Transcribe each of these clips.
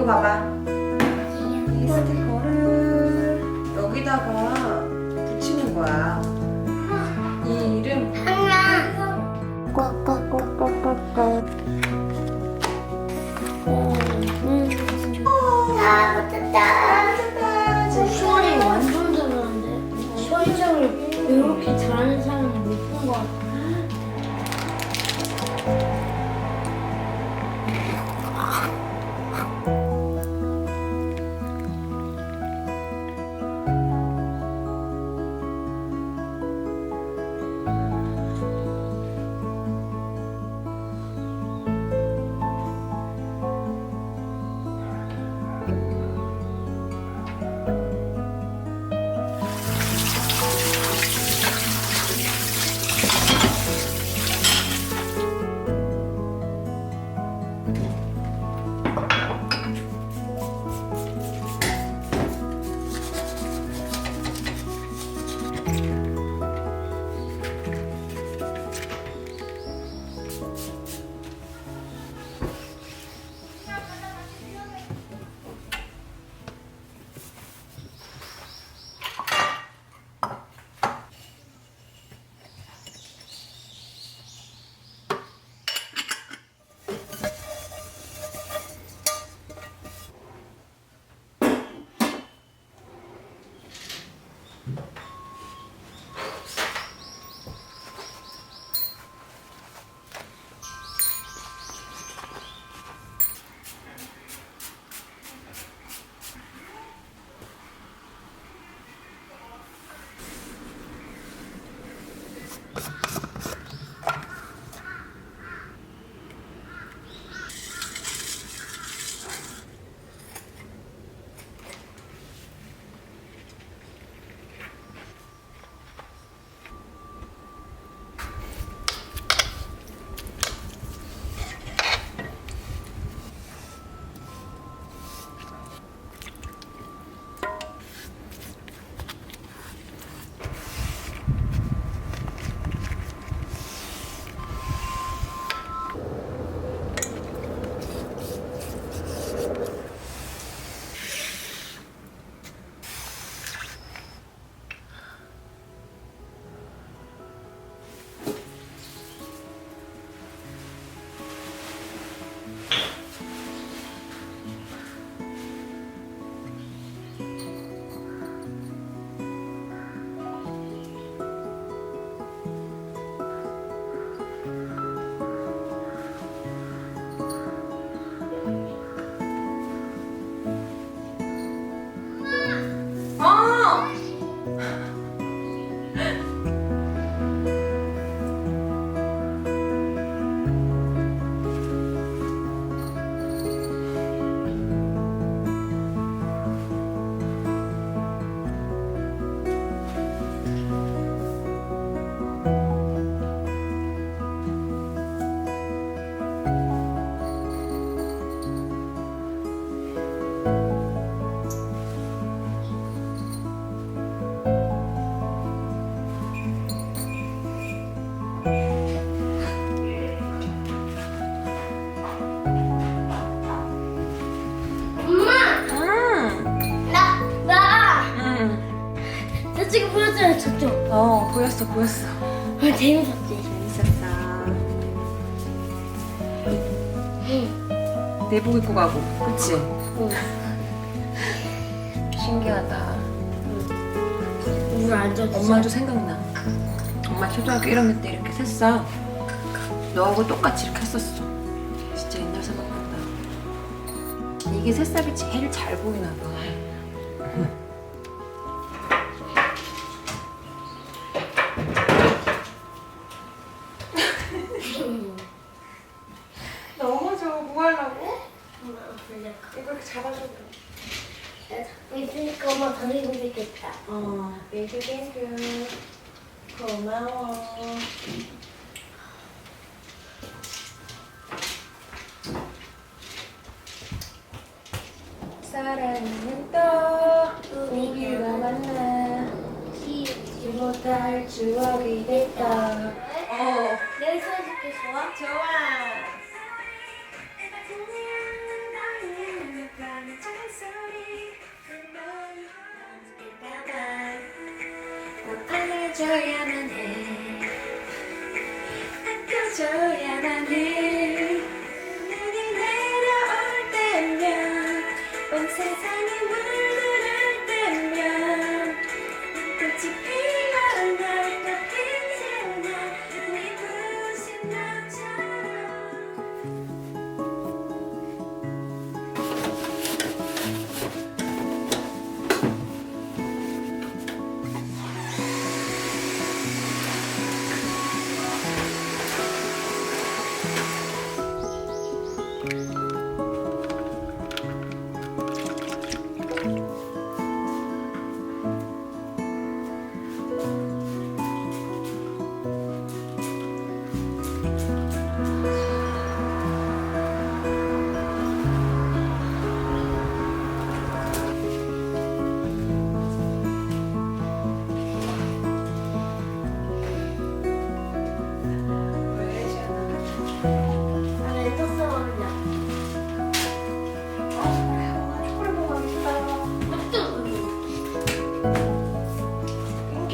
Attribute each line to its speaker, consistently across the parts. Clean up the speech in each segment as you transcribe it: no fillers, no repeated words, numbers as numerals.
Speaker 1: 이거 봐봐. 이 스티커를 여기다가 붙이는 거야. 이 이름
Speaker 2: 소리 완전 잘하는데 소리장을 이렇게 잘하는 사람은 못 본 것 같아. 나 지금 보였잖아, 저쪽.
Speaker 1: 보였어.
Speaker 2: 재밌었지?
Speaker 1: 재밌었어.
Speaker 2: 응.
Speaker 1: 내복 입고 가고, 그치?
Speaker 2: 응.
Speaker 1: 신기하다.
Speaker 2: 물 안 젖지?
Speaker 1: 엄마도 생각나. 엄마 초등학교 1학년 때 이렇게 샜어. 너하고 똑같이 이렇게 했었어. 진짜 옛날 생각난다. 이게 새싹이 제일 잘 보이나 봐. 넘어져. 뭐 하려고? 이거 이렇게 잡아줘.
Speaker 2: 있으니까 엄마 더 입으면 되겠다.
Speaker 1: 땡큐. 고마워. 사랑은 또 우리가 만나 잊지 못할 추억이 됐다.
Speaker 2: 내가 써줄게, 좋아?
Speaker 1: 좋아. 아껴줘야만 해. 아껴줘야만 해. 눈이 내려올 때면 온 세상이 물들을 때면 꽃이 피어 날까 빛나 네 부신 나처럼.
Speaker 2: 나 렌토스 먹을래.
Speaker 1: 초콜릿 먹어야겠다. 땡큐.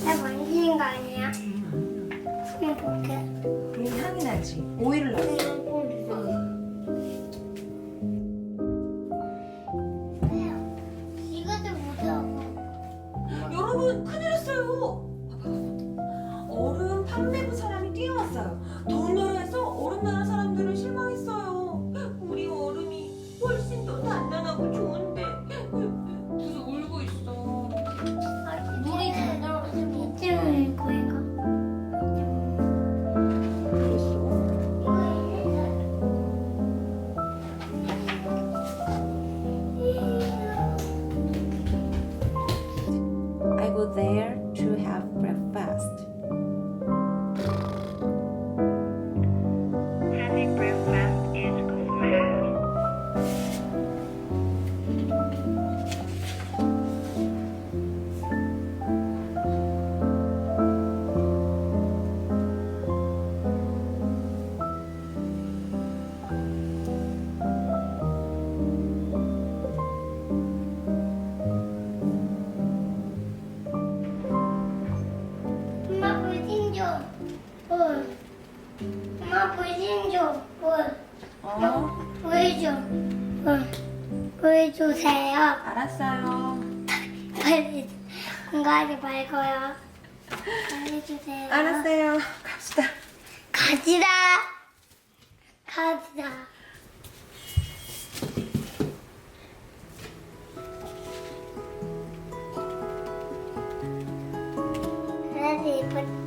Speaker 2: 나 만지는 거 아니야? 그냥 볼게.
Speaker 1: 이 향이 나지. 오일을 넣었어.
Speaker 2: 이것도 무서워.
Speaker 1: 여러분 큰일 났어요. 얼음 판매부 사람이 뛰어왔어요. 더운 나라에서 얼음 나라 사람들은 실망했어요. 우리 얼음이 훨씬 더 단단하고 좋은데 그래서 울고 있어.
Speaker 2: 물이 제대로 이쯤일 거인가?
Speaker 1: 그랬어. I go there to have breakfast.
Speaker 3: Having breakfast is good.
Speaker 2: 엄마 불신 줘. 물. 엄마 불신 줘. 물. 보여줘. 보여주세요.
Speaker 1: 알았어요.
Speaker 2: 빨리 공부하지 말고요. 알려주세요.
Speaker 1: 알았어요. 갑시다.
Speaker 2: 가지다. 가지다. 그래도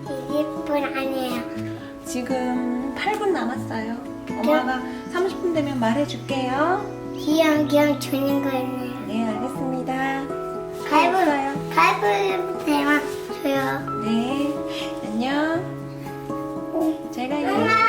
Speaker 2: 20분 아니에요.
Speaker 1: 지금 8분 남았어요. 엄마가 30분 되면 말해줄게요.
Speaker 2: 기왕 주는 거였네요.
Speaker 1: 네, 알겠습니다.
Speaker 2: 가위바위보 대만 줘요.
Speaker 1: 네, 안녕. 잘 가요.